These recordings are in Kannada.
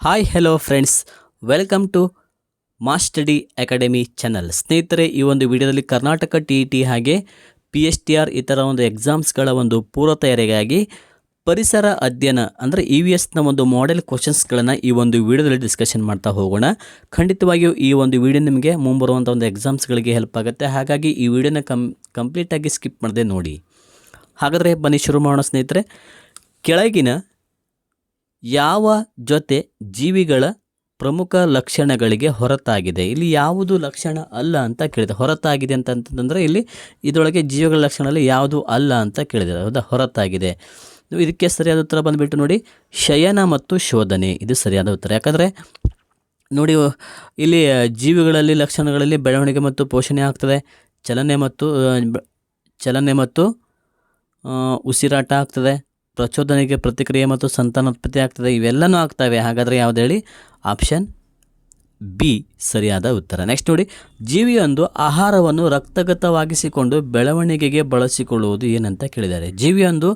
Hi hello friends, welcome to mass study academy channel. ಸ್ನೇಹಿತರೆ, ಈ ಒಂದು ವಿಡಿಯೋದಲ್ಲಿ ಕರ್ನಾಟಕ TET ಹಾಗೆ PSTR ಈ ಥರ ಒಂದು ಎಕ್ಸಾಮ್ಸ್ಗಳ ಒಂದು ಪೂರ್ವ ತಯಾರಿಗಾಗಿ ಪರಿಸರ ಅಧ್ಯಯನ ಅಂದರೆ EVSನ ಒಂದು ಮಾಡೆಲ್ ಕ್ವಶನ್ಸ್ಗಳನ್ನು ಈ ಒಂದು ವಿಡಿಯೋದಲ್ಲಿ ಡಿಸ್ಕಷನ್ ಮಾಡ್ತಾ ಹೋಗೋಣ. ಖಂಡಿತವಾಗಿಯೂ ಈ ಒಂದು ವಿಡಿಯೋ ನಿಮಗೆ ಮುಂಬರುವಂಥ ಒಂದು ಎಕ್ಸಾಮ್ಸ್ಗಳಿಗೆ ಹೆಲ್ಪ್ ಆಗುತ್ತೆ. ಹಾಗಾಗಿ ಈ ವಿಡಿಯೋನ ಕಂಪ್ಲೀಟಾಗಿ ಸ್ಕಿಪ್ ಮಾಡದೆ ನೋಡಿ. ಹಾಗಾದರೆ ಬನ್ನಿ ಶುರು ಮಾಡೋಣ ಸ್ನೇಹಿತರೆ. ಕೆಳಗಿನ ಯಾವ ಜೊತೆ ಜೀವಿಗಳ ಪ್ರಮುಖ ಲಕ್ಷಣಗಳಿಗೆ ಹೊರತಾಗಿದೆ? ಇಲ್ಲಿ ಯಾವುದು ಲಕ್ಷಣ ಅಲ್ಲ ಅಂತ ಕೇಳಿದೆ. ಹೊರತಾಗಿದೆ ಅಂತಂತಂದರೆ ಇಲ್ಲಿ ಇದರೊಳಗೆ ಜೀವಿಗಳ ಲಕ್ಷಣದಲ್ಲಿ ಯಾವುದು ಅಲ್ಲ ಅಂತ ಕೇಳಿದ್ದಾರೆ. ಹೌದಾ? ಹೊರತಾಗಿದೆ. ಇದಕ್ಕೆ ಸರಿಯಾದ ಉತ್ತರ ಬಂದುಬಿಟ್ಟು ನೋಡಿ, ಶಯನ ಮತ್ತು ಶೋಧನೆ. ಇದು ಸರಿಯಾದ ಉತ್ತರ. ಯಾಕಂದರೆ ನೋಡಿ, ಇಲ್ಲಿ ಜೀವಿಗಳಲ್ಲಿ ಲಕ್ಷಣಗಳಲ್ಲಿ ಬೆಳವಣಿಗೆ ಮತ್ತು ಪೋಷಣೆ ಆಗ್ತದೆ, ಚಲನೆ ಮತ್ತು ಉಸಿರಾಟ ಆಗ್ತದೆ, ಪ್ರಚೋದನೆಗೆ ಪ್ರತಿಕ್ರಿಯೆ ಮತ್ತು ಸಂತಾನೋತ್ಪತ್ತಿ ಆಗ್ತದೆ. ಇವೆಲ್ಲನೂ ಆಗ್ತವೆ. ಹಾಗಾದರೆ ಯಾವುದು ಹೇಳಿ? ಆಪ್ಷನ್ ಬಿ ಸರಿಯಾದ ಉತ್ತರ. ನೆಕ್ಸ್ಟ್ ನೋಡಿ, ಜೀವಿಯೊಂದು ಆಹಾರವನ್ನು ರಕ್ತಗತವಾಗಿಸಿಕೊಂಡು ಬೆಳವಣಿಗೆಗೆ ಬಳಸಿಕೊಳ್ಳುವುದು ಏನಂತ ಕೇಳಿದ್ದಾರೆ. ಜೀವಿಯೊಂದು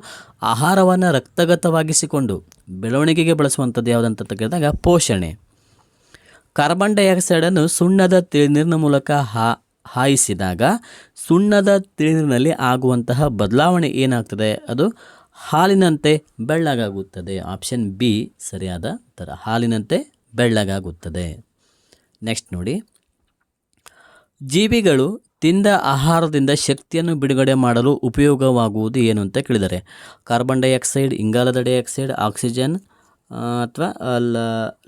ಆಹಾರವನ್ನು ರಕ್ತಗತವಾಗಿಸಿಕೊಂಡು ಬೆಳವಣಿಗೆಗೆ ಬಳಸುವಂಥದ್ದು ಯಾವುದಂತ ಕೇಳಿದಾಗ ಪೋಷಣೆ. ಕಾರ್ಬನ್ ಡೈಆಕ್ಸೈಡನ್ನು ಸುಣ್ಣದ ತಿಳಿನೀರಿನ ಮೂಲಕ ಹಾಯಿಸಿದಾಗ ಸುಣ್ಣದ ತಿಳಿನೀರಿನಲ್ಲಿ ಆಗುವಂತಹ ಬದಲಾವಣೆ ಏನಾಗ್ತದೆ? ಅದು ಹಾಲಿನಂತೆ ಬೆಳ್ಳಗಾಗುತ್ತದೆ. ಆಪ್ಷನ್ ಬಿ ಸರಿಯಾದ ಉತ್ತರ. ಹಾಲಿನಂತೆ ಬೆಳ್ಳಗಾಗುತ್ತದೆ. ನೆಕ್ಸ್ಟ್ ನೋಡಿ, ಜೀವಿಗಳು ತಿಂದ ಆಹಾರದಿಂದ ಶಕ್ತಿಯನ್ನು ಬಿಡುಗಡೆ ಮಾಡಲು ಉಪಯೋಗವಾಗುವುದು ಏನು ಅಂತ ಕೇಳಿದ್ದಾರೆ. ಕಾರ್ಬನ್ ಡೈಆಕ್ಸೈಡ್, ಇಂಗಾಲದ ಡೈಆಕ್ಸೈಡ್, ಆಕ್ಸಿಜನ್ ಅಥವಾ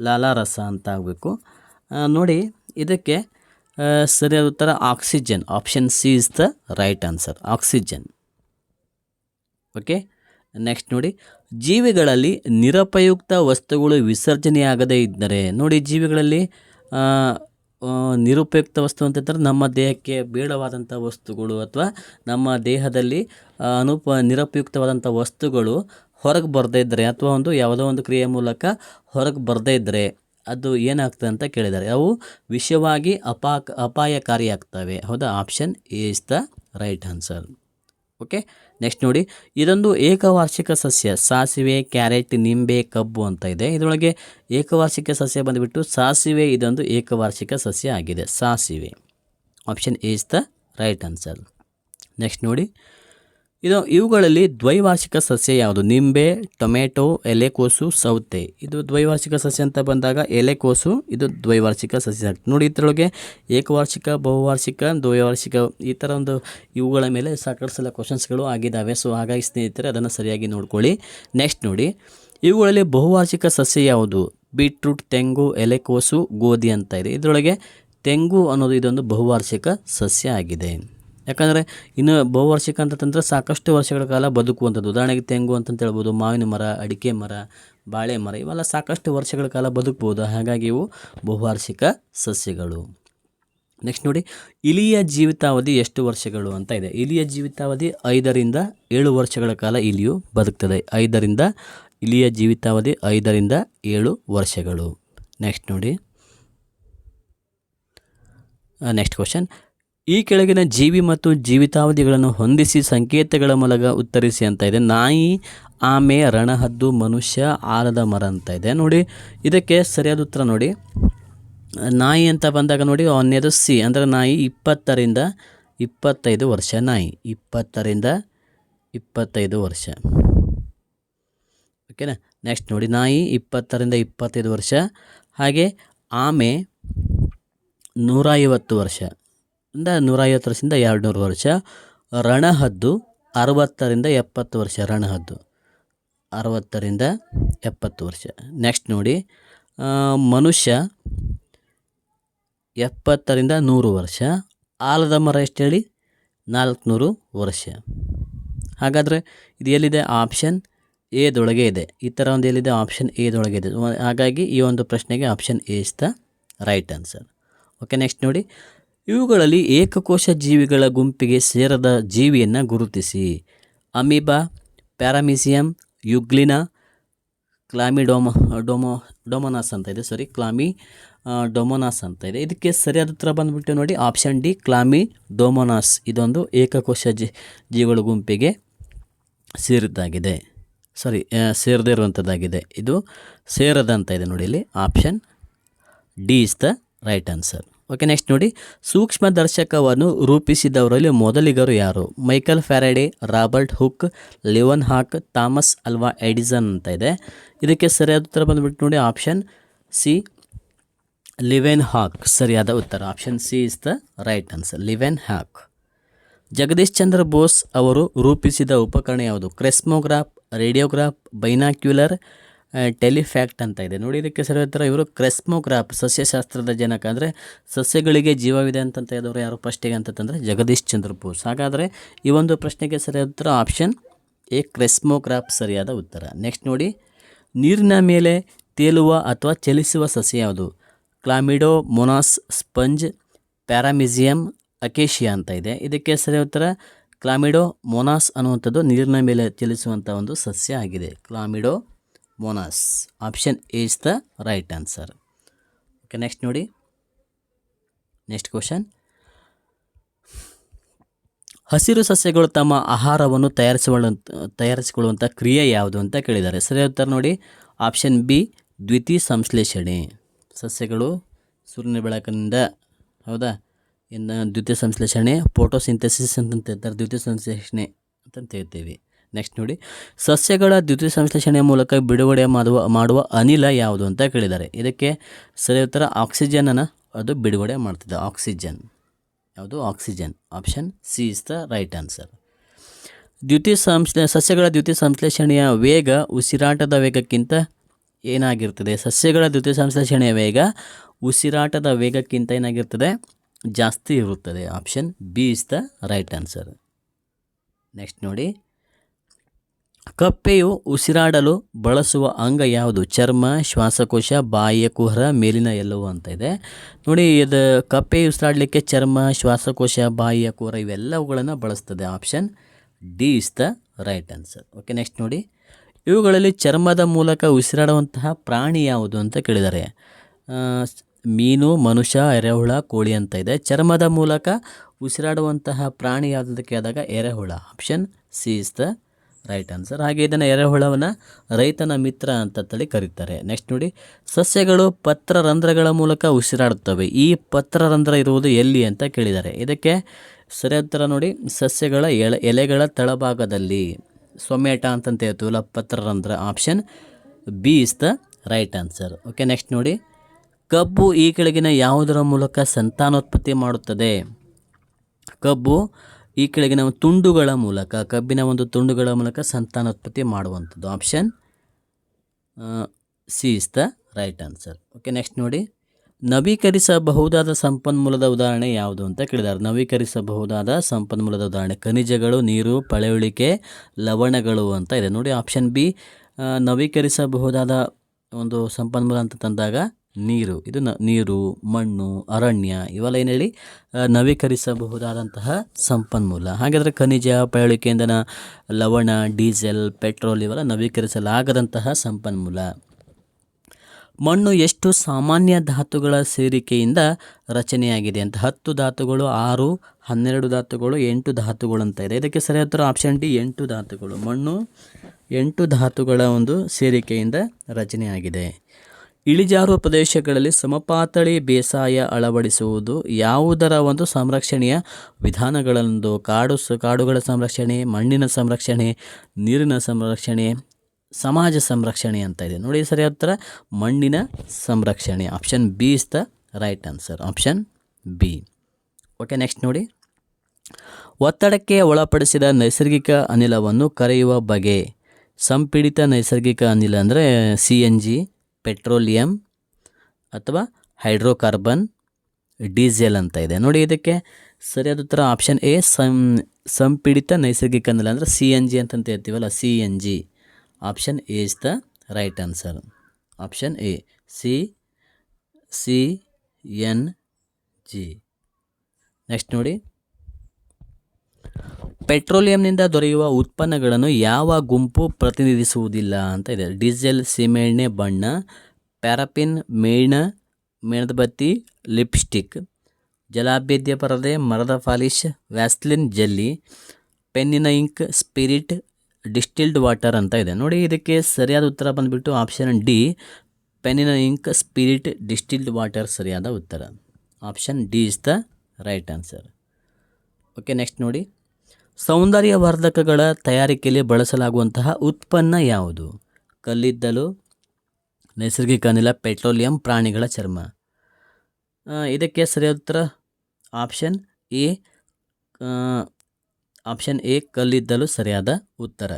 ಲಾಲಾರಸ ಅಂತ ಆಗಬೇಕು. ನೋಡಿ, ಇದಕ್ಕೆ ಸರಿಯಾದ ಉತ್ತರ oxygen. Option C is the right answer, oxygen. Okay, next ನೋಡಿ, ಜೀವಿಗಳಲ್ಲಿ ನಿರುಪಯುಕ್ತ ವಸ್ತುಗಳು ವಿಸರ್ಜನೆಯಾಗದೇ ಇದ್ದರೆ. ನೋಡಿ, ಜೀವಿಗಳಲ್ಲಿ ನಿರುಪಯುಕ್ತ ವಸ್ತು ಅಂತಂದರೆ ನಮ್ಮ ದೇಹಕ್ಕೆ ಬೇಡವಾದಂಥ ವಸ್ತುಗಳು ಅಥವಾ ನಮ್ಮ ದೇಹದಲ್ಲಿ ನಿರುಪಯುಕ್ತವಾದಂಥ ವಸ್ತುಗಳು ಹೊರಗೆ ಬರದೇ ಇದ್ದರೆ ಅಥವಾ ಯಾವುದೋ ಒಂದು ಕ್ರಿಯೆ ಮೂಲಕ ಹೊರಗೆ ಬರದೇ ಇದ್ದರೆ ಅದು ಏನಾಗ್ತದೆ ಅಂತ ಕೇಳಿದ್ದಾರೆ. ಅವು ವಿಷವಾಗಿ ಅಪಾಯಕಾರಿಯಾಗ್ತವೆ. ಹೌದಾ? Option A is the right answer. Okay, next ನೋಡಿ, ಇದೊಂದು ಏಕವಾರ್ಷಿಕ ಸಸ್ಯ. ಸಾಸಿವೆ, ಕ್ಯಾರೆಟ್, ನಿಂಬೆ, ಕಬ್ಬು ಅಂತ ಇದೆ. ಇದರೊಳಗೆ ಏಕವಾರ್ಷಿಕ ಸಸ್ಯ ಬಂದುಬಿಟ್ಟು ಸಾಸಿವೆ. ಇದೊಂದು ಏಕವಾರ್ಷಿಕ ಸಸ್ಯ ಆಗಿದೆ, ಸಾಸಿವೆ. Option A is the right answer. Next ನೋಡಿ, ಇವುಗಳಲ್ಲಿ ದ್ವೈವಾರ್ಷಿಕ ಸಸ್ಯ ಯಾವುದು? ನಿಂಬೆ, ಟೊಮೆಟೊ, ಎಲೆಕೋಸು, ಸೌತೆ. ಇದು ದ್ವೈವಾರ್ಷಿಕ ಸಸ್ಯ ಅಂತ ಬಂದಾಗ ಎಲೆಕೋಸು ಇದು ದ್ವೈವಾರ್ಷಿಕ ಸಸ್ಯ ಆಗ್ತದೆ. ನೋಡಿ, ಇದರೊಳಗೆ ಏಕವಾರ್ಷಿಕ, ಬಹುವಾರ್ಷಿಕ, ದ್ವೈವಾರ್ಷಿಕ ಈ ಥರ ಇವುಗಳ ಮೇಲೆ ಸಾಕಷ್ಟು ಸಲ ಕ್ವಶನ್ಸ್ಗಳು ಆಗಿದ್ದಾವೆ. ಸೊ ಹಾಗಾಗಿ ಸ್ನೇಹಿತರೆ ಅದನ್ನು ಸರಿಯಾಗಿ ನೋಡ್ಕೊಳ್ಳಿ. ನೆಕ್ಸ್ಟ್ ನೋಡಿ, ಇವುಗಳಲ್ಲಿ ಬಹುವಾರ್ಷಿಕ ಸಸ್ಯ ಯಾವುದು? ಬೀಟ್ರೂಟ್, ತೆಂಗು, ಎಲೆಕೋಸು, ಗೋಧಿ ಅಂತ ಇದೆ. ಇದರೊಳಗೆ ತೆಂಗು ಅನ್ನೋದು ಇದೊಂದು ಬಹುವಾರ್ಷಿಕ ಸಸ್ಯ ಆಗಿದೆ. ಯಾಕಂದರೆ ಇನ್ನು ಬಹುವಾರ್ಷಿಕ ಅಂತಂದರೆ ಸಾಕಷ್ಟು ವರ್ಷಗಳ ಕಾಲ ಬದುಕುವಂಥದ್ದು. ಉದಾಹರಣೆಗೆ ತೆಂಗು ಅಂತಂತ ಹೇಳ್ಬೋದು, ಮಾವಿನ ಮರ, ಅಡಿಕೆ ಮರ, ಬಾಳೆ ಮರ, ಇವೆಲ್ಲ ಸಾಕಷ್ಟು ವರ್ಷಗಳ ಕಾಲ ಬದುಕ್ಬೋದು. ಹಾಗಾಗಿ ಇವು ಬಹುವಾರ್ಷಿಕ ಸಸ್ಯಗಳು. ನೆಕ್ಸ್ಟ್ ನೋಡಿ, ಇಲಿಯ ಜೀವಿತಾವಧಿ ಎಷ್ಟು ವರ್ಷಗಳು ಅಂತ ಇದೆ. ಇಲಿಯ ಜೀವಿತಾವಧಿ 5 ರಿಂದ 7 ವರ್ಷಗಳ ಕಾಲ ಇಲಿಯು ಬದುಕ್ತದೆ. ಇಲಿಯ ಜೀವಿತಾವಧಿ 5 ರಿಂದ 7 ವರ್ಷಗಳು. ನೆಕ್ಸ್ಟ್ ನೋಡಿ, ನೆಕ್ಸ್ಟ್ ಕ್ವಶನ್, ಈ ಕೆಳಗಿನ ಜೀವಿ ಮತ್ತು ಜೀವಿತಾವಧಿಗಳನ್ನು ಹೊಂದಿಸಿ ಸಂಕೇತಗಳ ಮೂಲಕ ಉತ್ತರಿಸಿ ಅಂತ ಇದೆ. ನಾಯಿ, ಆಮೆ, ರಣಹದ್ದು, ಮನುಷ್ಯ, ಆಲದ ಮರ ಅಂತ ಇದೆ. ನೋಡಿ, ಇದಕ್ಕೆ ಸರಿಯಾದ ಉತ್ತರ ನೋಡಿ, ನಾಯಿ ಅಂತ ಬಂದಾಗ ನೋಡಿ, ಒಂದನೇದು ಸಿ ಅಂದರೆ ನಾಯಿ 20 ರಿಂದ 25 ವರ್ಷ. ನಾಯಿ 20 ರಿಂದ 25 ವರ್ಷ. ಓಕೆನಾ? ನೆಕ್ಸ್ಟ್ ನೋಡಿ, ನಾಯಿ 20 ರಿಂದ 25 ವರ್ಷ. ಹಾಗೆ ಆಮೆ 150 ವರ್ಷ, 150 ವರ್ಷದಿಂದ 200 ವರ್ಷ. ರಣಹದ್ದು 60 ರಿಂದ 70 ವರ್ಷ. ರಣಹದ್ದು 60 ರಿಂದ 70 ವರ್ಷ. ನೆಕ್ಸ್ಟ್ ನೋಡಿ, ಮನುಷ್ಯ 70 ರಿಂದ 100 ವರ್ಷ. ಆಲದ ಮರ ಎಷ್ಟು ಹೇಳಿ? 400 ವರ್ಷ. ಹಾಗಾದರೆ ಇದು ಎಲ್ಲಿದೆ? ಆಪ್ಷನ್ ಎದೊಳಗೆ ಇದೆ. ಈ ಥರ ಒಂದು ಎಲ್ಲಿದೆ? ಆಪ್ಷನ್ ಎದೊಳಗೆ ಇದೆ. ಹಾಗಾಗಿ ಈ ಒಂದು ಪ್ರಶ್ನೆಗೆ option A is the right answer. Okay, next ನೋಡಿ, ಇವುಗಳಲ್ಲಿ ಏಕಕೋಶ ಜೀವಿಗಳ ಗುಂಪಿಗೆ ಸೇರದ ಜೀವಿಯನ್ನು ಗುರುತಿಸಿ. ಅಮೀಬಾ, ಪ್ಯಾರಾಮೀಸಿಯಂ, ಯುಗ್ಲಿನಾ, ಡೊಮೊನಾಸ್ ಅಂತ ಇದೆ. ಡೊಮೊನಾಸ್ ಅಂತ ಇದೆ. ಇದಕ್ಕೆ ಸರಿಯಾದ ಉತ್ತರ ಬಂದುಬಿಟ್ಟು ನೋಡಿ, ಆಪ್ಷನ್ ಡಿ ಡೊಮೊನಾಸ್. ಇದೊಂದು ಏಕಕೋಶ ಜೀವಿಗಳ ಗುಂಪಿಗೆ ಸೇರಿದ್ದಾಗಿದೆ. ಸೇರದೇ ಇರುವಂಥದ್ದಾಗಿದೆ. ಇದು ಸೇರದಂತ ಇದೆ ನೋಡಿ ಇಲ್ಲಿ. Option D is the right answer. Okay, next ನೋಡಿ, ಸೂಕ್ಷ್ಮದರ್ಶಕವನ್ನು ರೂಪಿಸಿದವರಲ್ಲಿ ಮೊದಲಿಗರು ಯಾರು? ಮೈಕಲ್ ಫ್ಯಾರಡೆ, ರಾಬರ್ಟ್ ಹುಕ್, ಲಿವನ್ ಹಾಕ್, ಥಾಮಸ್ ಅಲ್ವಾ ಎಡಿಸನ್ ಅಂತ ಇದೆ. ಇದಕ್ಕೆ ಸರಿಯಾದ ಉತ್ತರ ಬಂದುಬಿಟ್ಟು ನೋಡಿ ಆಪ್ಷನ್ ಸಿ, ಲಿವೆನ್ ಹಾಕ್ ಸರಿಯಾದ ಉತ್ತರ. Option C is the right answer, Leeuwenhoek. Jagadish Chandra Bose ಅವರು ರೂಪಿಸಿದ ಉಪಕರಣ ಯಾವುದು? ಕ್ರೆಸ್ಮೋಗ್ರಾಫ್, ರೇಡಿಯೋಗ್ರಾಫ್, ಬೈನಾಕ್ಯುಲರ್, ಟೆಲಿಫ್ಯಾಕ್ಟ್ ಅಂತ ಇದೆ ನೋಡಿ. ಇದಕ್ಕೆ ಸರಿಯಾದ ಉತ್ತರ ಇವರು ಕ್ರೆಸ್ಮೋಗ್ರಾಫ್, ಸಸ್ಯಶಾಸ್ತ್ರದ ಜನಕ, ಅಂದರೆ ಸಸ್ಯಗಳಿಗೆ ಜೀವವಿದೆ ಅಂತಂತ ಹೇಳಿದವರು ಯಾರು ಫಸ್ಟಿಗೆ ಅಂತಂದರೆ ಜಗದೀಶ್ ಚಂದ್ರ ಬೋಸ್. ಹಾಗಾದರೆ ಈ ಒಂದು ಪ್ರಶ್ನೆಗೆ ಸರಿಯಾದ ಉತ್ತರ ಆಪ್ಷನ್ ಎ, ಕ್ರೆಸ್ಮೋಗ್ರಾಫ್ ಸರಿಯಾದ ಉತ್ತರ. ನೆಕ್ಸ್ಟ್ ನೋಡಿ, ನೀರಿನ ಮೇಲೆ ತೇಲುವ ಅಥವಾ ಚಲಿಸುವ ಸಸ್ಯ ಯಾವುದು? ಕ್ಲಾಮಿಡೋ, ಮೊನಾಸ್, ಸ್ಪಂಜ್, ಪ್ಯಾರಾಮಿಸಿಯಮ್, ಅಕೇಶಿಯಾ ಅಂತ ಇದೆ. ಇದಕ್ಕೆ ಸರಿಯಾದ ಉತ್ತರ ಕ್ಲಾಮಿಡೋ ಮೊನಾಸ್ ಅನ್ನುವಂಥದ್ದು ನೀರಿನ ಮೇಲೆ ಚಲಿಸುವಂಥ ಒಂದು ಸಸ್ಯ ಆಗಿದೆ. Chlamydomonas. Option A is the right answer. Okay, next ನೋಡಿ, ನೆಕ್ಸ್ಟ್ ಕ್ವಶನ್. ಹಸಿರು ಸಸ್ಯಗಳು ತಮ್ಮ ಆಹಾರವನ್ನು ತಯಾರಿಸಿಕೊಳ್ಳುವಂಥ ಕ್ರಿಯೆ ಯಾವುದು ಅಂತ ಕೇಳಿದ್ದಾರೆ. ಸರಿಯಾದ ಉತ್ತರ ನೋಡಿ ಆಪ್ಷನ್ ಬಿ, ದ್ವಿತೀಯ ಸಂಶ್ಲೇಷಣೆ. ಸಸ್ಯಗಳು ಸೂರ್ಯನ ಬೆಳಕಿನಿಂದ, ಹೌದಾ, ಇನ್ನು ದ್ವಿತೀಯ ಸಂಶ್ಲೇಷಣೆ, ಫೋಟೋಸಿಂಥೆಸಿಸ್ ಅಂತ ಹೇಳ್ತಾರೆ, ದ್ವಿತೀಯ ಸಂಶ್ಲೇಷಣೆ ಅಂತಂತ ಹೇಳ್ತೀವಿ. ನೆಕ್ಸ್ಟ್ ನೋಡಿ, ಸಸ್ಯಗಳ ದ್ವಿತೀಯ ಸಂಶ್ಲೇಷಣೆಯ ಮೂಲಕ ಬಿಡುಗಡೆ ಮಾಡುವ ಅನಿಲ ಯಾವುದು ಅಂತ ಕೇಳಿದ್ದಾರೆ. ಇದಕ್ಕೆ ಸರಿಯಾದ ಉತ್ತರ ಆಕ್ಸಿಜನನ್ನು ಅದು ಬಿಡುಗಡೆ ಮಾಡ್ತದೆ. ಆಕ್ಸಿಜನ್ ಯಾವುದು? Oxygen. Option C is the right answer. ಸಸ್ಯಗಳ ದ್ವಿತೀಯ ಸಂಶ್ಲೇಷಣೆಯ ವೇಗ ಉಸಿರಾಟದ ವೇಗಕ್ಕಿಂತ ಏನಾಗಿರ್ತದೆ? ಸಸ್ಯಗಳ ದ್ವಿತೀಯ ಸಂಶ್ಲೇಷಣೆಯ ವೇಗ ಉಸಿರಾಟದ ವೇಗಕ್ಕಿಂತ ಏನಾಗಿರ್ತದೆ? ಜಾಸ್ತಿ ಇರುತ್ತದೆ. Option B is the right answer. Next ನೋಡಿ, ಕಪ್ಪೆಯು ಉಸಿರಾಡಲು ಬಳಸುವ ಅಂಗ ಯಾವುದು? ಚರ್ಮ, ಶ್ವಾಸಕೋಶ, ಬಾಯಿಯ ಕುಹರ, ಮೇಲಿನ ಎಲ್ಲವೂ ಅಂತ ಇದೆ ನೋಡಿ. ಇದು ಕಪ್ಪೆಯು ಉಸಿರಾಡಲಿಕ್ಕೆ ಚರ್ಮ, ಶ್ವಾಸಕೋಶ, ಬಾಯಿಯ ಕುಹರ ಇವೆಲ್ಲವುಗಳನ್ನು ಬಳಸ್ತದೆ. Option D is the right answer. Okay, next ನೋಡಿ, ಇವುಗಳಲ್ಲಿ ಚರ್ಮದ ಮೂಲಕ ಉಸಿರಾಡುವಂತಹ ಪ್ರಾಣಿ ಯಾವುದು ಅಂತ ಕೇಳಿದ್ದಾರೆ. ಮೀನು, ಮನುಷ್ಯ, ಎರೆಹುಳ, ಕೋಳಿ ಅಂತ ಇದೆ. ಚರ್ಮದ ಮೂಲಕ ಉಸಿರಾಡುವಂತಹ ಪ್ರಾಣಿ ಯಾವುದು ಅಂತ ಕೇಳಿದಾಗ ಎರೆಹುಳ. Option C is the right answer. ಹಾಗೆ ಇದನ್ನು ಎರೆಹುಳವನ್ನು ರೈತನ ಮಿತ್ರ ಅಂತೇಳಿ ಕರೀತಾರೆ. ನೆಕ್ಸ್ಟ್ ನೋಡಿ, ಸಸ್ಯಗಳು ಪತ್ರರಂಧ್ರಗಳ ಮೂಲಕ ಉಸಿರಾಡುತ್ತವೆ. ಈ ಪತ್ರರಂಧ್ರ ಇರುವುದು ಎಲ್ಲಿ ಅಂತ ಕೇಳಿದ್ದಾರೆ. ಇದಕ್ಕೆ ಸರಿಯಾದ ಉತ್ತರ ನೋಡಿ, ಸಸ್ಯಗಳ ಎಲೆಗಳ ತಳಭಾಗದಲ್ಲಿ, ಸೊಮ್ಯಾಟ ಅಂತಂತ ಹೇಳ್ತೀವಲ್ಲ, ಪತ್ರರಂಧ್ರ. Option B is the right answer. Okay, next ನೋಡಿ, ಕಬ್ಬು ಈ ಕೆಳಗಿನ ಯಾವುದರ ಮೂಲಕ ಸಂತಾನೋತ್ಪತ್ತಿ ಮಾಡುತ್ತದೆ? ಕಬ್ಬು ಈ ಕೆಳಗಿನ ತುಂಡುಗಳ ಮೂಲಕ, ಕಬ್ಬಿನ ಒಂದು ತುಂಡುಗಳ ಮೂಲಕ ಸಂತಾನೋತ್ಪತ್ತಿ ಮಾಡುವಂಥದ್ದು. Option C is the right answer. Okay, next ನೋಡಿ, ನವೀಕರಿಸಬಹುದಾದ ಸಂಪನ್ಮೂಲದ ಉದಾಹರಣೆ ಯಾವುದು ಅಂತ ಕೇಳಿದ್ದಾರೆ. ನವೀಕರಿಸಬಹುದಾದ ಸಂಪನ್ಮೂಲದ ಉದಾಹರಣೆ ಖನಿಜಗಳು, ನೀರು, ಪಳೆಯುಳಿಕೆ, ಲವಣಗಳು ಅಂತ ಇದೆ ನೋಡಿ. ಆಪ್ಷನ್ ಬಿ, ನವೀಕರಿಸಬಹುದಾದ ಒಂದು ಸಂಪನ್ಮೂಲ ಅಂತ ತಂದಾಗ ನೀರು. ಇದು ನೀರು, ಮಣ್ಣು, ಅರಣ್ಯ ಇವೆಲ್ಲ ಏನು ಹೇಳಿ ನವೀಕರಿಸಬಹುದಾದಂತಹ ಸಂಪನ್ಮೂಲ. ಹಾಗಾದರೆ ಖನಿಜ, ಪಳೆಯುಳಿಕೆ, ಇಂಧನ, ಲವಣ, ಡೀಸೆಲ್, ಪೆಟ್ರೋಲ್ ಇವೆಲ್ಲ ನವೀಕರಿಸಲಾಗದಂತಹ ಸಂಪನ್ಮೂಲ. ಮಣ್ಣು ಎಷ್ಟು ಸಾಮಾನ್ಯ ಧಾತುಗಳ ಸೇರಿಕೆಯಿಂದ ರಚನೆಯಾಗಿದೆ ಅಂತ? 10 ಧಾತುಗಳು, 6, 12 ಧಾತುಗಳು, 8 ಧಾತುಗಳು ಅಂತ ಇದೆ. ಇದಕ್ಕೆ ಸರಿಯಾದ ಉತ್ತರ ಆಪ್ಷನ್ ಡಿ, 8 ಧಾತುಗಳು. ಮಣ್ಣು 8 ಧಾತುಗಳ ಒಂದು ಸೇರಿಕೆಯಿಂದ ರಚನೆಯಾಗಿದೆ. ಇಳಿಜಾರು ಪ್ರದೇಶಗಳಲ್ಲಿ ಸಮಪಾತಳಿ ಬೇಸಾಯ ಅಳವಡಿಸುವುದು ಯಾವುದರ ಒಂದು ಸಂರಕ್ಷಣೆಯ ವಿಧಾನಗಳೊಂದು? ಕಾಡುಗಳ ಸಂರಕ್ಷಣೆ, ಮಣ್ಣಿನ ಸಂರಕ್ಷಣೆ, ನೀರಿನ ಸಂರಕ್ಷಣೆ, ಸಮಾಜ ಸಂರಕ್ಷಣೆ ಅಂತ ಇದೆ ನೋಡಿ. ಸರಿಯಾದ ಉತ್ತರ ಮಣ್ಣಿನ ಸಂರಕ್ಷಣೆ. Option B is the right answer. Option B. Okay, next ನೋಡಿ, ಒತ್ತಡಕ್ಕೆ ಒಳಪಡಿಸಿದ ನೈಸರ್ಗಿಕ ಅನಿಲವನ್ನು ಕರೆಯುವ ಬಗೆ? ಸಂಪೀಡಿತ ನೈಸರ್ಗಿಕ ಅನಿಲ ಅಂದರೆ CNG, ಪೆಟ್ರೋಲಿಯಂ ಅಥವಾ ಹೈಡ್ರೋಕಾರ್ಬನ್, ಡೀಸೆಲ್ ಅಂತ ಇದೆ ನೋಡಿ. ಇದಕ್ಕೆ ಸರಿಯಾದ ಉತ್ತರ ಆಪ್ಷನ್ ಎ, ಸಂಪೀಡಿತ ನೈಸರ್ಗಿಕ ಅನಿಲ ಅಂದರೆ CNG ಅಂತಂತ ಹೇಳ್ತೀವಲ್ಲ, CNG. Option A is the right answer. Option A, CNG. Next ನೋಡಿ, ಪೆಟ್ರೋಲಿಯಂನಿಂದ ದೊರೆಯುವ ಉತ್ಪನ್ನಗಳನ್ನು ಯಾವ ಗುಂಪು ಪ್ರತಿನಿಧಿಸುವುದಿಲ್ಲ ಅಂತ ಇದೆ. ಡೀಸೆಲ್ ಸೀಮೆಎಣ್ಣೆ ಬಣ್ಣ, ಪ್ಯಾರಾಫಿನ್ ಮೇಣದ ಬತ್ತಿ, ಲಿಪ್ಸ್ಟಿಕ್, ಜಲಾಭೇದ್ಯ ಪರದೆ, ಮರದ ಪಾಲಿಶ್, ವ್ಯಾಸ್ಲಿನ್ ಜೆಲ್ಲಿ, ಪೆನ್ನಿನ ಇಂಕ್, ಸ್ಪಿರಿಟ್, ಡಿಸ್ಟಿಲ್ಡ್ ವಾಟರ್ ಅಂತ ಇದೆ ನೋಡಿ. ಇದಕ್ಕೆ ಸರಿಯಾದ ಉತ್ತರ ಬಂದುಬಿಟ್ಟು ಆಪ್ಷನ್ ಡಿ, ಪೆನ್ನಿನ ಇಂಕ್ ಸ್ಪಿರಿಟ್ ಡಿಸ್ಟಿಲ್ಡ್ ವಾಟರ್ ಸರಿಯಾದ ಉತ್ತರ. Option D is the right answer. Okay, next ನೋಡಿ. ಸೌಂದರ್ಯವರ್ಧಕಗಳ ತಯಾರಿಕೆಯಲ್ಲಿ ಬಳಸಲಾಗುವಂತಹ ಉತ್ಪನ್ನ ಯಾವುದು? ಕಲ್ಲಿದ್ದಲು, ನೈಸರ್ಗಿಕ ಅನಿಲ, ಪೆಟ್ರೋಲಿಯಂ, ಪ್ರಾಣಿಗಳ ಚರ್ಮ. ಇದಕ್ಕೆ ಸರಿಯಾದ ಉತ್ತರ ಆಪ್ಷನ್ ಎ. ಆಪ್ಷನ್ ಎ ಕಲ್ಲಿದ್ದಲು ಸರಿಯಾದ ಉತ್ತರ.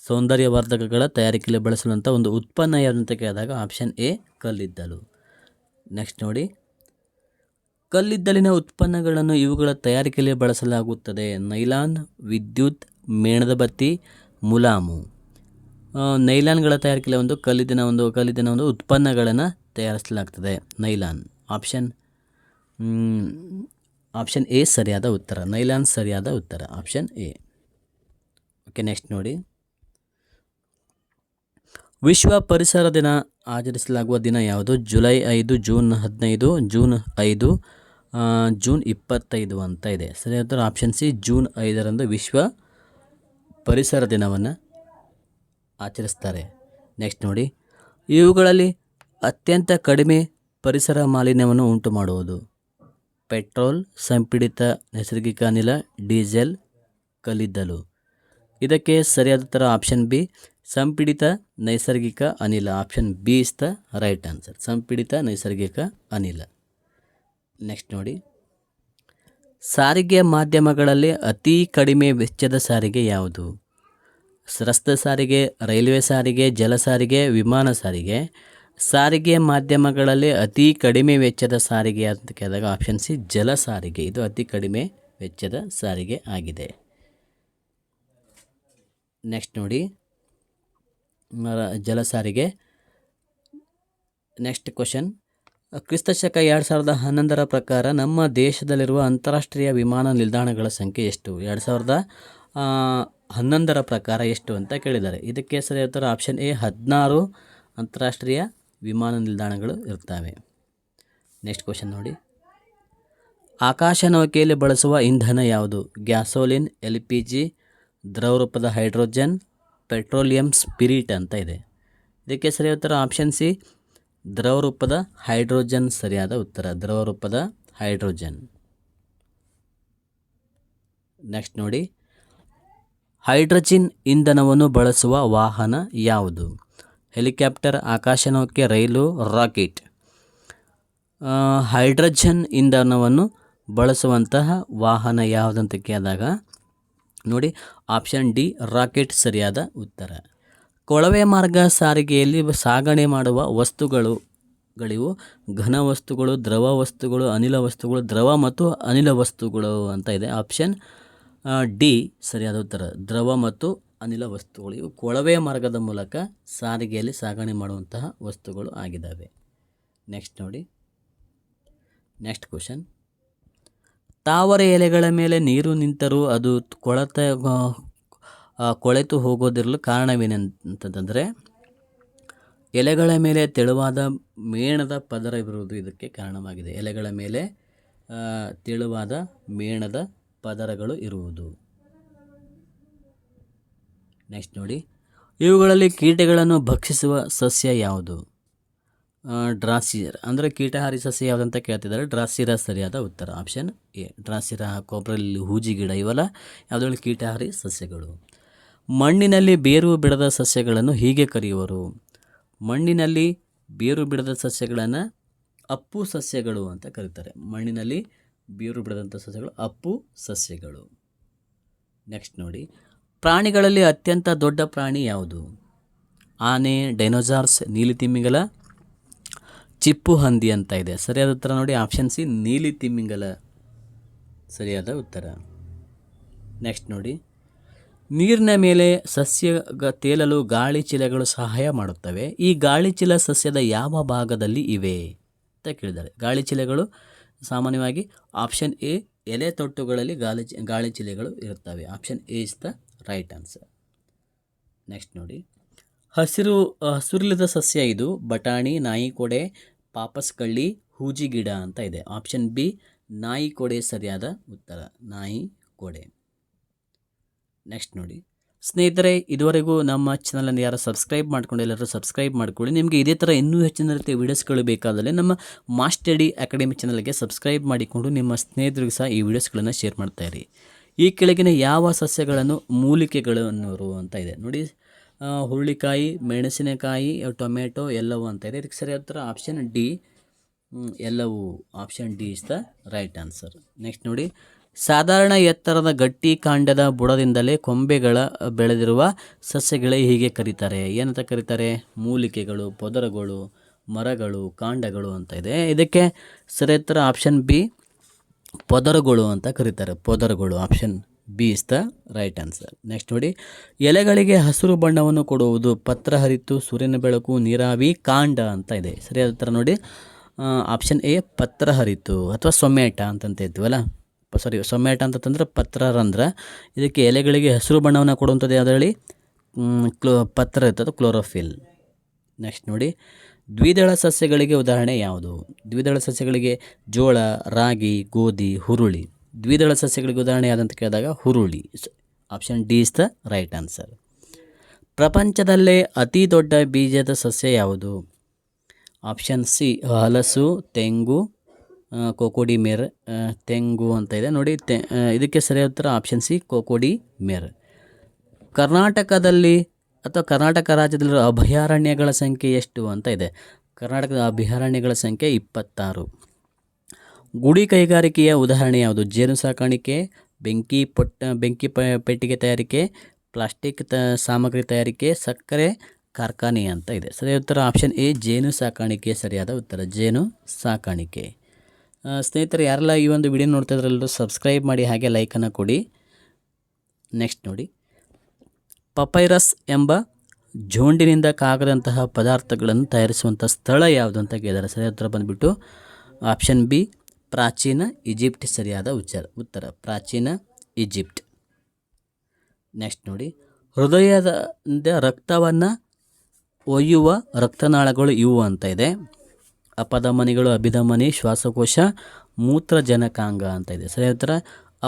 ಸೌಂದರ್ಯವರ್ಧಕಗಳ ತಯಾರಿಕೆಯಲ್ಲಿ ಬಳಸುವಂಥ ಒಂದು ಉತ್ಪನ್ನ ಯಾವುದಂತ ಕೇಳಿದಾಗ ಆಪ್ಷನ್ ಎ ಕಲ್ಲಿದ್ದಲು. ನೆಕ್ಸ್ಟ್ ನೋಡಿ. ಕಲ್ಲಿದ್ದಲಿನ ಉತ್ಪನ್ನಗಳನ್ನು ಇವುಗಳ ತಯಾರಿಕೆಯಲ್ಲಿ ಬಳಸಲಾಗುತ್ತದೆ: ನೈಲಾನ್, ವಿದ್ಯುತ್, ಮೇಣದ ಬತ್ತಿ, ಮುಲಾಮು. ನೈಲಾನ್ಗಳ ತಯಾರಿಕೆಯಲ್ಲಿ ಕಲ್ಲಿದ್ದಿನ ಒಂದು ಉತ್ಪನ್ನಗಳನ್ನು ತಯಾರಿಸಲಾಗ್ತದೆ, ನೈಲಾನ್. ಆಪ್ಷನ್ ಎ ಸರಿಯಾದ ಉತ್ತರ. ನೈಲಾನ್ ಸರಿಯಾದ ಉತ್ತರ, ಆಪ್ಷನ್ ಎ. ಓಕೆ, ನೆಕ್ಸ್ಟ್ ನೋಡಿ. ವಿಶ್ವ ಪರಿಸರ ದಿನ ಆಚರಿಸಲಾಗುವ ದಿನ ಯಾವುದು? ಜುಲೈ 5, ಜೂನ್ 15, ಜೂನ್ 5, ಜೂನ್ 25 ಅಂತ ಇದೆ. ಸರಿಯಾದ ಉತ್ತರ ಆಪ್ಷನ್ ಸಿ, ಜೂನ್ 5ರಂದು ವಿಶ್ವ ಪರಿಸರ ದಿನವನ್ನು ಆಚರಿಸ್ತಾರೆ. ನೆಕ್ಸ್ಟ್ ನೋಡಿ. ಇವುಗಳಲ್ಲಿ ಅತ್ಯಂತ ಕಡಿಮೆ ಪರಿಸರ ಮಾಲಿನ್ಯವನ್ನು ಉಂಟು ಮಾಡುವುದು: ಪೆಟ್ರೋಲ್, ಸಂಪೀಡಿತ ನೈಸರ್ಗಿಕ ಅನಿಲ, ಡೀಸೆಲ್, ಕಲ್ಲಿದ್ದಲು. ಇದಕ್ಕೆ ಸರಿಯಾದ ಉತ್ತರ ಆಪ್ಷನ್ ಬಿ, ಸಂಪೀಡಿತ ನೈಸರ್ಗಿಕ ಅನಿಲ. Option B is the right answer, ಸಂಪೀಡಿತ ನೈಸರ್ಗಿಕ ಅನಿಲ. ನೆಕ್ಸ್ಟ್ ನೋಡಿ. ಸಾರಿಗೆ ಮಾಧ್ಯಮಗಳಲ್ಲಿ ಅತಿ ಕಡಿಮೆ ವೆಚ್ಚದ ಸಾರಿಗೆ ಯಾವುದು? ರಸ್ತೆ ಸಾರಿಗೆ, ರೈಲ್ವೆ ಸಾರಿಗೆ, ಜಲ ಸಾರಿಗೆ, ವಿಮಾನ ಸಾರಿಗೆ. ಸಾರಿಗೆ ಮಾಧ್ಯಮಗಳಲ್ಲಿ ಅತಿ ಕಡಿಮೆ ವೆಚ್ಚದ ಸಾರಿಗೆ ಅಂತ ಕೇಳಿದಾಗ ಆಪ್ಷನ್ ಸಿ, ಜಲ ಸಾರಿಗೆ. ಇದು ಅತಿ ಕಡಿಮೆ ವೆಚ್ಚದ ಸಾರಿಗೆ ಆಗಿದೆ. ನೆಕ್ಸ್ಟ್ ನೋಡಿ. ಜಲ ಸಾರಿಗೆ. Next question. ಕ್ರಿಸ್ತಶಕ 2011ರ ಪ್ರಕಾರ ನಮ್ಮ ದೇಶದಲ್ಲಿರುವ ಅಂತಾರಾಷ್ಟ್ರೀಯ ವಿಮಾನ ನಿಲ್ದಾಣಗಳ ಸಂಖ್ಯೆ ಎಷ್ಟು? 2011ರ ಪ್ರಕಾರ ಎಷ್ಟು ಅಂತ ಕೇಳಿದ್ದಾರೆ. ಇದಕ್ಕೆ ಸರಿಯಾದ ಉತ್ತರ ಆಪ್ಷನ್ ಎ, 16 ಅಂತಾರಾಷ್ಟ್ರೀಯ ವಿಮಾನ ನಿಲ್ದಾಣಗಳು ಇರ್ತವೆ. ನೆಕ್ಸ್ಟ್ ಕ್ವಶನ್ ನೋಡಿ. ಆಕಾಶನೌಕೆಯಲ್ಲಿ ಬಳಸುವ ಇಂಧನ ಯಾವುದು? ಗ್ಯಾಸೋಲಿನ್, LPG, ದ್ರವ ರೂಪದ ಹೈಡ್ರೋಜನ್, ಪೆಟ್ರೋಲಿಯಂ ಸ್ಪಿರಿಟ್ ಅಂತ ಇದೆ. ಇದಕ್ಕೆ ಸರಿಯಾದ ಉತ್ತರ ಆಪ್ಷನ್ ಸಿ, ದ್ರವ ರೂಪದ ಹೈಡ್ರೋಜನ್ ಸರಿಯಾದ ಉತ್ತರ. ದ್ರವ ರೂಪದ ಹೈಡ್ರೋಜನ್. ನೆಕ್ಸ್ಟ್ ನೋಡಿ. ಹೈಡ್ರೋಜನ್ ಇಂಧನವನ್ನು ಬಳಸುವ ವಾಹನ ಯಾವುದು? ಹೆಲಿಕಾಪ್ಟರ್, ಆಕಾಶನೌಕೆ, ರೈಲು, ರಾಕೆಟ್. ಹೈಡ್ರೋಜನ್ ಇಂಧನವನ್ನು ಬಳಸುವಂತಹ ವಾಹನ ಯಾವುದಂತ ಕೇಳಿದಾಗ ನೋಡಿ ಆಪ್ಷನ್ ಡಿ, ರಾಕೆಟ್ ಸರಿಯಾದ ಉತ್ತರ. ಕೊಳವೆ ಮಾರ್ಗ ಸಾರಿಗೆಯಲ್ಲಿ ಸಾಗಣೆ ಮಾಡುವ ವಸ್ತುಗಳಿವು ಘನ ವಸ್ತುಗಳು, ದ್ರವ ವಸ್ತುಗಳು, ಅನಿಲ ವಸ್ತುಗಳು, ದ್ರವ ಮತ್ತು ಅನಿಲ ವಸ್ತುಗಳು ಅಂತ ಇದೆ. ಆಪ್ಷನ್ ಡಿ ಸರಿಯಾದ ಉತ್ತರ, ದ್ರವ ಮತ್ತು ಅನಿಲ ವಸ್ತುಗಳು. ಇವು ಕೊಳವೆ ಮಾರ್ಗದ ಮೂಲಕ ಸಾರಿಗೆಯಲ್ಲಿ ಸಾಗಣೆ ಮಾಡುವಂತಹ ವಸ್ತುಗಳು ಆಗಿದ್ದಾವೆ. ನೆಕ್ಸ್ಟ್ ನೋಡಿ. Next question. ತಾವರೆ ಎಲೆಗಳ ಮೇಲೆ ನೀರು ನಿಂತರೂ ಅದು ಕೊಳೆತು ಹೋಗೋದಿರಲು ಕಾರಣವೇನೆಂತಂದರೆ ಎಲೆಗಳ ಮೇಲೆ ತೆಳುವಾದ ಮೇಣದ ಪದರ ಇರುವುದು ಇದಕ್ಕೆ ಕಾರಣವಾಗಿದೆ. ಎಲೆಗಳ ಮೇಲೆ ತೆಳುವಾದ ಮೇಣದ ಪದರಗಳು ಇರುವುದು. ನೆಕ್ಸ್ಟ್ ನೋಡಿ. ಇವುಗಳಲ್ಲಿ ಕೀಟಗಳನ್ನು ಭಕ್ಷಿಸುವ ಸಸ್ಯ ಯಾವುದು? ಡ್ರಾಸಿರ ಅಂದರೆ ಕೀಟಹಾರಿ ಸಸ್ಯ ಯಾವುದಂತ ಕೇಳ್ತಿದ್ದಾರೆ. ಡ್ರಾಸಿರ ಸರಿಯಾದ ಉತ್ತರ. ಆಪ್ಷನ್ ಎ, ಡ್ರಾಸಿರ, ಕೊಬ್ರಲ್ಲಿ, ಹೂಜಿ ಗಿಡ ಇವೆಲ್ಲ ಯಾವುದ್ರಲ್ಲಿ ಕೀಟಹಾರಿ ಸಸ್ಯಗಳು. ಮಣ್ಣಿನಲ್ಲಿ ಬೇರು ಬಿಡದ ಸಸ್ಯಗಳನ್ನು ಹೀಗೆ ಕರೆಯುವರು. ಮಣ್ಣಿನಲ್ಲಿ ಬೇರು ಬಿಡದ ಸಸ್ಯಗಳನ್ನು ಅಪ್ಪು ಸಸ್ಯಗಳು ಅಂತ ಕರೀತಾರೆ. ಮಣ್ಣಿನಲ್ಲಿ ಬೇರು ಬಿಡದಂಥ ಸಸ್ಯಗಳು ಅಪ್ಪು ಸಸ್ಯಗಳು. ನೆಕ್ಸ್ಟ್ ನೋಡಿ. ಪ್ರಾಣಿಗಳಲ್ಲಿ ಅತ್ಯಂತ ದೊಡ್ಡ ಪ್ರಾಣಿ ಯಾವುದು? ಆನೆ, ಡೈನೋಸಾರ್ಸ್, ನೀಲಿ ತಿಮಿಂಗಲ, ಚಿಪ್ಪು ಹಂದಿ ಅಂತ ಇದೆ. ಸರಿಯಾದ ಉತ್ತರ ನೋಡಿ ಆಪ್ಷನ್ ಸಿ, ನೀಲಿ ತಿಮಿಂಗಲ ಸರಿಯಾದ ಉತ್ತರ. ನೆಕ್ಸ್ಟ್ ನೋಡಿ. ನೀರಿನ ಮೇಲೆ ಸಸ್ಯ ತೇಲಲು ಗಾಳಿ ಚೀಲಗಳು ಸಹಾಯ ಮಾಡುತ್ತವೆ. ಈ ಗಾಳಿ ಚೀಲ ಸಸ್ಯದ ಯಾವ ಭಾಗದಲ್ಲಿ ಇವೆ ಅಂತ ಕೇಳಿದ್ದಾರೆ. ಗಾಳಿ ಚೀಲಗಳು ಸಾಮಾನ್ಯವಾಗಿ ಆಪ್ಷನ್ ಎ, ಎಲೆ ತೊಟ್ಟುಗಳಲ್ಲಿ ಗಾಳಿ ಚೀಲಗಳು ಇರುತ್ತವೆ. Option A is the right answer. Next ನೋಡಿ. ಹಸುರಿಲ್ಲದ ಸಸ್ಯ ಇದು. ಬಟಾಣಿ, ನಾಯಿ ಕೊಡೆ, ಪಾಪಸ್ ಕಳ್ಳಿ, ಹೂಜಿ ಗಿಡ ಅಂತ ಇದೆ. ಆಪ್ಷನ್ ಬಿ, ನಾಯಿ ಕೊಡೆ ಸರಿಯಾದ ಉತ್ತರ. ನಾಯಿ ಕೊಡೆ. ನೆಕ್ಸ್ಟ್ ನೋಡಿ. ಸ್ನೇಹಿತರೆ, ಇದುವರೆಗೂ ನಮ್ಮ ಚಾನಲನ್ನು ಯಾರು ಸಬ್ಸ್ಕ್ರೈಬ್ ಮಾಡ್ಕೊಂಡು ಎಲ್ಲರೂ ಸಬ್ಸ್ಕ್ರೈಬ್ ಮಾಡ್ಕೊಳ್ಳಿ. ನಿಮಗೆ ಇದೇ ಥರ ಇನ್ನೂ ಹೆಚ್ಚಿನ ರೀತಿಯ ವೀಡಿಯೋಸ್ಗಳು ಬೇಕಾದಲ್ಲಿ ನಮ್ಮ ಮಾಸ್ಟರ್ ಅಕಾಡೆಮಿ ಚಾನಲ್ಗೆ ಸಬ್ಸ್ಕ್ರೈಬ್ ಮಾಡಿಕೊಂಡು ನಿಮ್ಮ ಸ್ನೇಹಿತರಿಗೂ ಸಹ ಈ ವಿಡಿಯೋಸ್ಗಳನ್ನು ಶೇರ್ ಮಾಡ್ತಾಯಿರಿ. ಈ ಕೆಳಗಿನ ಯಾವ ಸಸ್ಯಗಳನ್ನು ಮೂಲಿಕೆಗಳು ಅಂತ ಇದೆ ನೋಡಿ. ಹುರುಳಿಕಾಯಿ, ಮೆಣಸಿನಕಾಯಿ, ಟೊಮೆಟೊ ಎಲ್ಲವೂ ಅಂತ ಇದೆ. ಇದಕ್ಕೆ ಸರಿಯಾದ ಉತ್ತರ ಆಪ್ಷನ್ ಡಿ, ಎಲ್ಲವೂ. Option D is the right answer. Next ನೋಡಿ, ಸಾಧಾರಣ ಎತ್ತರದ ಗಟ್ಟಿ ಕಾಂಡದ ಬುಡದಿಂದಲೇ ಕೊಂಬೆಗಳ ಬೆಳೆದಿರುವ ಸಸ್ಯಗಳೇ ಹೀಗೆ ಕರೀತಾರೆ. ಏನಂತ ಕರೀತಾರೆ? ಮೂಲಿಕೆಗಳು, ಪೊದರುಗಳು, ಮರಗಳು, ಕಾಂಡಗಳು ಅಂತ ಇದೆ. ಇದಕ್ಕೆ ಸರಿಯಾದ ಉತ್ತರ ಆಪ್ಷನ್ ಬಿ, ಪೊದರುಗಳು ಅಂತ ಕರೀತಾರೆ. ಪೊದರುಗಳು. Option B is the right answer. Next ನೋಡಿ, ಎಲೆಗಳಿಗೆ ಹಸಿರು ಬಣ್ಣವನ್ನು ಕೊಡುವುದು ಪತ್ರಹರಿತು, ಸೂರ್ಯನ ಬೆಳಕು, ನೀರಾವಿ, ಕಾಂಡ ಅಂತ ಇದೆ. ಸರಿಯಾದ ಉತ್ತರ ನೋಡಿ ಆಪ್ಷನ್ ಎ, ಪತ್ರಹರಿತು ಅಥವಾ ಸೊಮ್ಯಾಟ ಅಂತಂತ ಇರ್ತೀವಲ್ಲ. ಸೊಮ್ಯಾಟ ಅಂತಂದ್ರೆ ಪತ್ರರಂಧ್ರ. ಇದಕ್ಕೆ ಎಲೆಗಳಿಗೆ ಹಸಿರು ಬಣ್ಣವನ್ನು ಕೊಡುವಂಥದ್ದು ಯಾವುದರಲ್ಲಿ? ಪತ್ರ ಇರ್ತದೆ, ಕ್ಲೋರೋಫಿಲ್. ನೆಕ್ಸ್ಟ್ ನೋಡಿ, ದ್ವಿದಳ ಸಸ್ಯಗಳಿಗೆ ಉದಾಹರಣೆ ಯಾವುದು? ದ್ವಿದಳ ಸಸ್ಯಗಳಿಗೆ ಜೋಳ, ರಾಗಿ, ಗೋಧಿ, ಹುರುಳಿ. ದ್ವಿದಳ ಸಸ್ಯಗಳಿಗೆ ಉದಾಹರಣೆ ಯಾವುದಂತ ಕೇಳಿದಾಗ ಹುರುಳಿ. Option D is the right answer. ಪ್ರಪಂಚದಲ್ಲೇ ಅತಿ ದೊಡ್ಡ ಬೀಜದ ಸಸ್ಯ ಯಾವುದು? ಆಪ್ಷನ್ ಸಿ, ಹಲಸು, ತೆಂಗು, ಕೋಕೋಡಿ ಮೇರ್. ತೆಂಗು ಅಂತ ಇದೆ ನೋಡಿ. ಇದಕ್ಕೆ ಸರಿಯಾದ ಉತ್ತರ ಆಪ್ಷನ್ ಸಿ, ಕೋಕೋಡಿ ಮೇರ್. ಕರ್ನಾಟಕದಲ್ಲಿ ಅಥವಾ ಕರ್ನಾಟಕ ರಾಜ್ಯದಲ್ಲಿರುವ ಅಭಯಾರಣ್ಯಗಳ ಸಂಖ್ಯೆ ಎಷ್ಟು ಅಂತ ಇದೆ. ಕರ್ನಾಟಕದ ಅಭಯಾರಣ್ಯಗಳ ಸಂಖ್ಯೆ 26. ಗುಡಿ ಕೈಗಾರಿಕೆಯ ಉದಾಹರಣೆ ಯಾವುದು? ಜೇನು ಸಾಕಾಣಿಕೆ, ಬೆಂಕಿ ಪೆಟ್ಟಿಗೆ ತಯಾರಿಕೆ, ಪ್ಲಾಸ್ಟಿಕ್ ಸಾಮಗ್ರಿ ತಯಾರಿಕೆ, ಸಕ್ಕರೆ ಕಾರ್ಖಾನೆ ಅಂತ ಇದೆ. ಸರಿಯಾದ ಉತ್ತರ ಆಪ್ಷನ್ ಎ, ಜೇನು ಸಾಕಾಣಿಕೆ ಸರಿಯಾದ ಉತ್ತರ. ಜೇನು ಸಾಕಾಣಿಕೆ. ಸ್ನೇಹಿತರೆ, ಯಾರೆಲ್ಲ ಈ ಒಂದು ವಿಡಿಯೋ ನೋಡ್ತಾ ಇದ್ರಲ್ಲರೂ ಸಬ್ಸ್ಕ್ರೈಬ್ ಮಾಡಿ, ಹಾಗೆ ಲೈಕನ್ನು ಕೊಡಿ. ನೆಕ್ಸ್ಟ್ ನೋಡಿ, ಪಪೈರಸ್ ಎಂಬ ಜೋಂಡಿನಿಂದ ಕಾಗದಂತಹ ಪದಾರ್ಥಗಳನ್ನು ತಯಾರಿಸುವಂಥ ಸ್ಥಳ ಯಾವುದು ಅಂತ ಕೇಳಿದ್ದಾರೆ. ಸರಿಯಾದ ಉತ್ತರ ಬಂದುಬಿಟ್ಟು ಆಪ್ಷನ್ ಬಿ, ಪ್ರಾಚೀನ ಈಜಿಪ್ಟ್ ಸರಿಯಾದ ಉತ್ತರ. ಪ್ರಾಚೀನ ಈಜಿಪ್ಟ್. ನೆಕ್ಸ್ಟ್ ನೋಡಿ, ಹೃದಯದ ರಕ್ತವನ್ನು ಒಯ್ಯುವ ರಕ್ತನಾಳಗಳು ಇವು ಅಂತ ಇದೆ. ಅಪಧಮನಿಗಳು, ಅಭಿಧಮನಿ, ಶ್ವಾಸಕೋಶ, ಮೂತ್ರಜನಕಾಂಗ ಅಂತ ಇದೆ. ಸರಿಯಾದ ಉತ್ತರ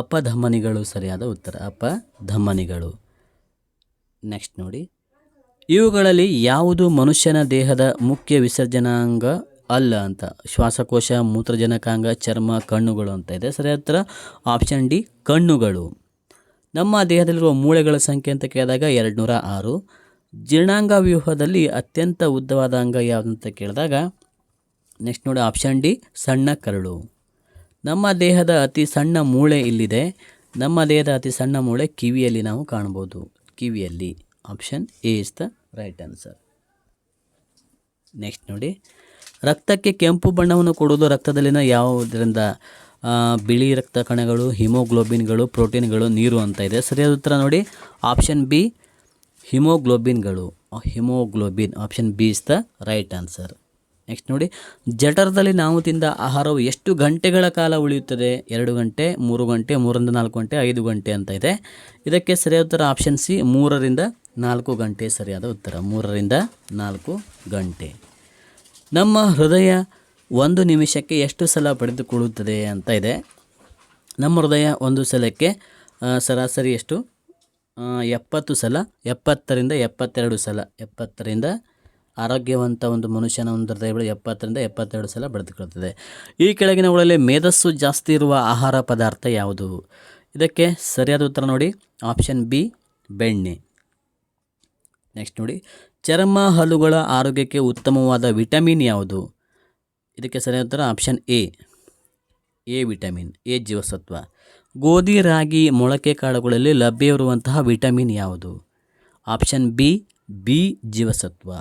ಅಪಧಮನಿಗಳು ಸರಿಯಾದ ಉತ್ತರ. ಅಪಧಮನಿಗಳು. ನೆಕ್ಸ್ಟ್ ನೋಡಿ, ಇವುಗಳಲ್ಲಿ ಯಾವುದು ಮನುಷ್ಯನ ದೇಹದ ಮುಖ್ಯ ವಿಸರ್ಜನಾಂಗ ಅಲ್ಲ ಅಂತ? ಶ್ವಾಸಕೋಶ, ಮೂತ್ರಜನಕಾಂಗ, ಚರ್ಮ, ಕಣ್ಣುಗಳು ಅಂತ ಇದೆ. ಸರಿಯಾದ ಉತ್ತರ ಆಪ್ಷನ್ ಡಿ, ಕಣ್ಣುಗಳು. ನಮ್ಮ ದೇಹದಲ್ಲಿರುವ ಮೂಳೆಗಳ ಸಂಖ್ಯೆ ಅಂತ ಕೇಳಿದಾಗ 206. ಜೀರ್ಣಾಂಗ ವ್ಯೂಹದಲ್ಲಿ ಅತ್ಯಂತ ಉದ್ದವಾದ ಅಂಗ ಯಾವುದಂತ ಕೇಳಿದಾಗ ನೆಕ್ಸ್ಟ್ ನೋಡಿ ಆಪ್ಷನ್ ಡಿ, ಸಣ್ಣ ಕರಳು. ನಮ್ಮ ದೇಹದ ಅತಿ ಸಣ್ಣ ಮೂಳೆ ಇಲ್ಲಿದೆ. ನಮ್ಮ ದೇಹದ ಅತಿ ಸಣ್ಣ ಮೂಳೆ ಕಿವಿಯಲ್ಲಿ ನಾವು ಕಾಣ್ಬೋದು. ಕಿವಿಯಲ್ಲಿ. Option A is the right answer. Next ನೋಡಿ, ರಕ್ತಕ್ಕೆ ಕೆಂಪು ಬಣ್ಣವನ್ನು ಕೊಡುವುದು ರಕ್ತದಲ್ಲಿನ ಯಾವುದರಿಂದ? ಬಿಳಿ ರಕ್ತ ಕಣಗಳು, ಹಿಮೋಗ್ಲೋಬಿನ್ಗಳು, ಪ್ರೋಟೀನ್ಗಳು, ನೀರು ಅಂತ ಇದೆ. ಸರಿಯಾದ ಉತ್ತರ ನೋಡಿ ಆಪ್ಷನ್ ಬಿ, ಹಿಮೋಗ್ಲೋಬಿನ್ಗಳು. Haemoglobin. Option B is the right answer. Next ನೋಡಿ, ಜಠರದಲ್ಲಿ ನಾವು ತಿಂದ ಆಹಾರವು ಎಷ್ಟು ಗಂಟೆಗಳ ಕಾಲ ಉಳಿಯುತ್ತದೆ? 2 ಗಂಟೆ, 3 ಗಂಟೆ, 3ರಿಂದ 4 ಗಂಟೆ, 5 ಗಂಟೆ ಅಂತ ಇದೆ. ಇದಕ್ಕೆ ಸರಿಯಾದ ಉತ್ತರ ಆಪ್ಷನ್ ಸಿ, 3ರಿಂದ 4 ಗಂಟೆ ಸರಿಯಾದ ಉತ್ತರ. 3ರಿಂದ 4 ಗಂಟೆ. ನಮ್ಮ ಹೃದಯ 1 ನಿಮಿಷಕ್ಕೆ ಎಷ್ಟು ಸಲ ಬಡಿದುಕೊಳ್ಳುತ್ತದೆ ಅಂತ ಇದೆ. ನಮ್ಮ ಹೃದಯ ಒಂದು ಸಲಕ್ಕೆ ಸರಾಸರಿ ಎಷ್ಟು? 70 ಸಲ, 70ರಿಂದ 72 ಸಲ. 70ರಿಂದ ಆರೋಗ್ಯವಂತ ಒಂದು ಮನುಷ್ಯನ ಒಂದು ಹೃದಯಗಳು 70ರಿಂದ 72 ಸಲ ಬಡಿದುಕೊಳ್ಳುತ್ತದೆ. ಈ ಕೆಳಗಿನವುಗಳಲ್ಲಿ ಮೇಧಸ್ಸು ಜಾಸ್ತಿ ಇರುವ ಆಹಾರ ಪದಾರ್ಥ ಯಾವುದು? ಇದಕ್ಕೆ ಸರಿಯಾದ ಉತ್ತರ ನೋಡಿ ಆಪ್ಷನ್ ಬಿ, ಬೆಣ್ಣೆ. ನೆಕ್ಸ್ಟ್ ನೋಡಿ, ಚರ್ಮ ಹಲ್ಲುಗಳ ಆರೋಗ್ಯಕ್ಕೆ ಉತ್ತಮವಾದ ವಿಟಮಿನ್ ಯಾವುದು? ಇದಕ್ಕೆ ಸರಿಯಾದ ಉತ್ತರ ಆಪ್ಷನ್ ಎ ವಿಟಮಿನ್. ಎ ಜೀವಸತ್ವ. ಗೋಧಿ, ರಾಗಿ, ಮೊಳಕೆ ಕಾಳುಗಳಲ್ಲಿ ಲಭ್ಯವಿರುವಂತಹ ವಿಟಮಿನ್ ಯಾವುದು? ಆಪ್ಷನ್ ಬಿ ಜೀವಸತ್ವ.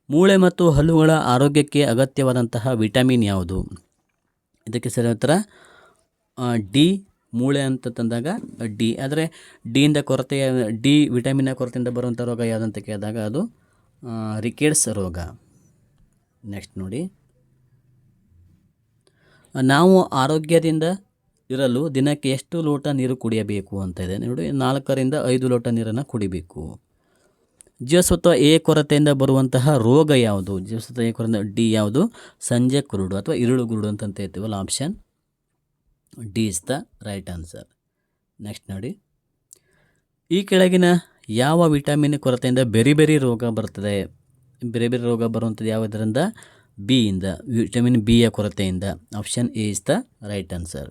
ಮೂಳೆ ಮತ್ತು ಹಲ್ಲುಗಳ ಆರೋಗ್ಯಕ್ಕೆ ಅಗತ್ಯವಾದಂತಹ ವಿಟಮಿನ್ ಯಾವುದು? ಇದಕ್ಕೆ ಸರಿಯಾದ ಉತ್ತರ ಡಿ, ಮೂಳೆ ಅಂತ ತಂದಾಗ ಡಿ. ಆದರೆ ಡಿ ವಿಟಮಿನ್ನ ಕೊರತೆಯಿಂದ ಬರುವಂಥ ರೋಗ ಯಾವುದಂತ ಕೇಳಿದಾಗ ಅದು ರಿಕೆಟ್ಸ್ ರೋಗ. ನೆಕ್ಸ್ಟ್ ನೋಡಿ, ನಾವು ಆರೋಗ್ಯದಿಂದ ಇರಲು ದಿನಕ್ಕೆ ಎಷ್ಟು ಲೋಟ ನೀರು ಕುಡಿಯಬೇಕು ಅಂತ ಇದೆ ನೋಡಿ. 4ರಿಂದ 5 ಲೋಟ ನೀರನ್ನು ಕುಡಿಬೇಕು. ಜೀವಸತ್ವ ಎ ಕೊರತೆಯಿಂದ ಬರುವಂತಹ ರೋಗ ಯಾವುದು? ಜೀವಸತ್ವ ಎ ಕೊರತೆ ಡಿ ಯಾವುದು? ಸಂಜೆ ಕುರುಡು ಅಥವಾ ಇರುಳು ಗುರುಡು ಅಂತ ಹೇಳ್ತೀವಲ್ಲ. Option D is the right answer. Next ನೋಡಿ, ಈ ಕೆಳಗಿನ ಯಾವ ವಿಟಮಿನ್ ಕೊರತೆಯಿಂದ ಬೆರಿ ಬೆರಿ ರೋಗ ಬರ್ತದೆ? ಬೇರೆ ಬೇರೆ ರೋಗ ಬರುವಂಥದ್ದು ಯಾವುದರಿಂದ? ಬಿಯಿಂದ, ವಿಟಮಿನ್ ಬಿಯ ಕೊರತೆಯಿಂದ. Option A is the right answer.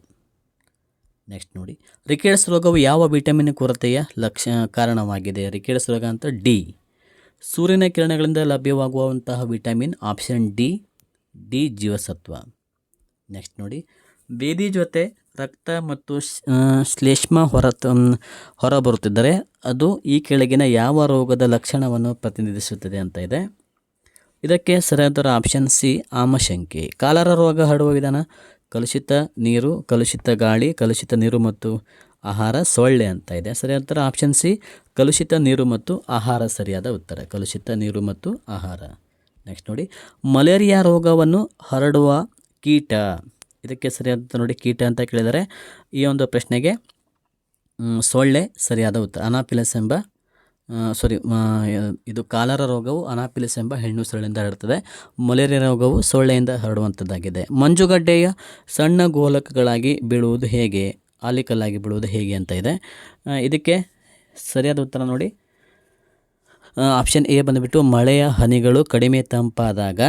Next ನೋಡಿ, ರಿಕೆಟ್ಸ್ ರೋಗವು ಯಾವ ವಿಟಮಿನ್ ಕೊರತೆಯ ಕಾರಣವಾಗಿದೆ? ರಿಕೆಟ್ಸ್ ರೋಗ ಅಂತ ಡಿ. ಸೂರ್ಯನ ಕಿರಣಗಳಿಂದ ಲಭ್ಯವಾಗುವಂತಹ ವಿಟಮಿನ್ ಆಪ್ಷನ್ ಡಿ ಜೀವಸತ್ವ. ನೆಕ್ಸ್ಟ್ ನೋಡಿ, ಬೇದಿ ಜೊತೆ ರಕ್ತ ಮತ್ತು ಶ್ಲೇಷ್ಮ ಹೊರಬರುತ್ತಿದ್ದರೆ ಅದು ಈ ಕೆಳಗಿನ ಯಾವ ರೋಗದ ಲಕ್ಷಣವನ್ನು ಪ್ರತಿನಿಧಿಸುತ್ತದೆ ಅಂತ ಇದೆ. ಇದಕ್ಕೆ ಸರಿಯಾದ ಆಪ್ಷನ್ ಸಿ ಆಮಶಂಕೆ. ಕಾಲರ ರೋಗ ಹರಡುವ ವಿಧಾನ? ಕಲುಷಿತ ನೀರು, ಕಲುಷಿತ ಗಾಳಿ, ಕಲುಷಿತ ನೀರು ಮತ್ತು ಆಹಾರ, ಸೊಳ್ಳೆ ಅಂತ ಇದೆ. ಸರಿಯಾದ ಆಪ್ಷನ್ ಸಿ ಕಲುಷಿತ ನೀರು ಮತ್ತು ಆಹಾರ ಸರಿಯಾದ ಉತ್ತರ. ಕಲುಷಿತ ನೀರು ಮತ್ತು ಆಹಾರ. ನೆಕ್ಸ್ಟ್ ನೋಡಿ, ಮಲೇರಿಯಾ ರೋಗವನ್ನು ಹರಡುವ ಕೀಟ? ಇದಕ್ಕೆ ಸರಿಯಾದ ನೋಡಿ, ಕೀಟ ಅಂತ ಕೇಳಿದರೆ ಈ ಒಂದು ಪ್ರಶ್ನೆಗೆ ಸೊಳ್ಳೆ ಸರಿಯಾದ ಉತ್ತರ. ಅನಾಫಿಲಸ್ ಎಂಬ ಇದು ಕಾಲರ ರೋಗವು ಅನಾಫಿಲಿಸ್ ಎಂಬ ಹೆಣ್ಣು ಸೊಳ್ಳೆಯಿಂದ ಹರಡುತ್ತದೆ. ಮಲೇರಿಯಾ ರೋಗವು ಸೊಳ್ಳೆಯಿಂದ ಹರಡುವಂಥದ್ದಾಗಿದೆ. ಮಂಜುಗಡ್ಡೆಯ ಸಣ್ಣ ಗೋಲಕಗಳಾಗಿ ಬೀಳುವುದು ಹೇಗೆ? ಆಲಿಕಲ್ಲಾಗಿ ಬೀಳುವುದು ಹೇಗೆ ಅಂತ ಇದೆ. ಇದಕ್ಕೆ ಸರಿಯಾದ ಉತ್ತರ ನೋಡಿ, ಆಪ್ಷನ್ ಎ ಬಂದುಬಿಟ್ಟು ಮಳೆಯ ಹನಿಗಳು ಕಡಿಮೆ ತಂಪಾದಾಗ.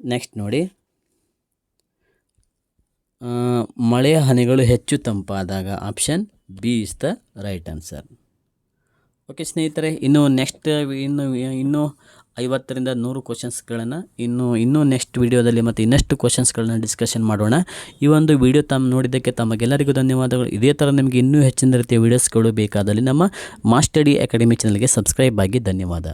ನೆಕ್ಸ್ಟ್ ನೋಡಿ, ಮಳೆಯ ಹನಿಗಳು ಹೆಚ್ಚು ತಂಪಾದಾಗ. Option B is the right answer. Okay ಸ್ನೇಹಿತರೆ, ಇನ್ನೂ ನೆಕ್ಸ್ಟ್ ಇನ್ನೂ 50ರಿಂದ 100 ಕ್ವಶನ್ಸ್ಗಳನ್ನು ಇನ್ನೂ ನೆಕ್ಸ್ಟ್ ವಿಡಿಯೋದಲ್ಲಿ ಮತ್ತು ಇನ್ನಷ್ಟು ಕ್ವಶನ್ಸ್ಗಳನ್ನ ಡಿಸ್ಕಷನ್ ಮಾಡೋಣ. ಈ ಒಂದು ವಿಡಿಯೋ ನೋಡಿದ್ದಕ್ಕೆ ತಮಗೆಲ್ಲರಿಗೂ ಧನ್ಯವಾದಗಳು. ಇದೇ ಥರ ನಿಮಗೆ ಇನ್ನೂ ಹೆಚ್ಚಿನ ರೀತಿಯ ವೀಡಿಯೋಸ್ಗಳು ಬೇಕಾದಲ್ಲಿ ನಮ್ಮ ಮಾಸ್ಟರ್ ಡಿ ಅಕಾಡೆಮಿ ಚಾನಲ್ಗೆ ಸಬ್ಸ್ಕ್ರೈಬ್ ಆಗಿ. ಧನ್ಯವಾದ.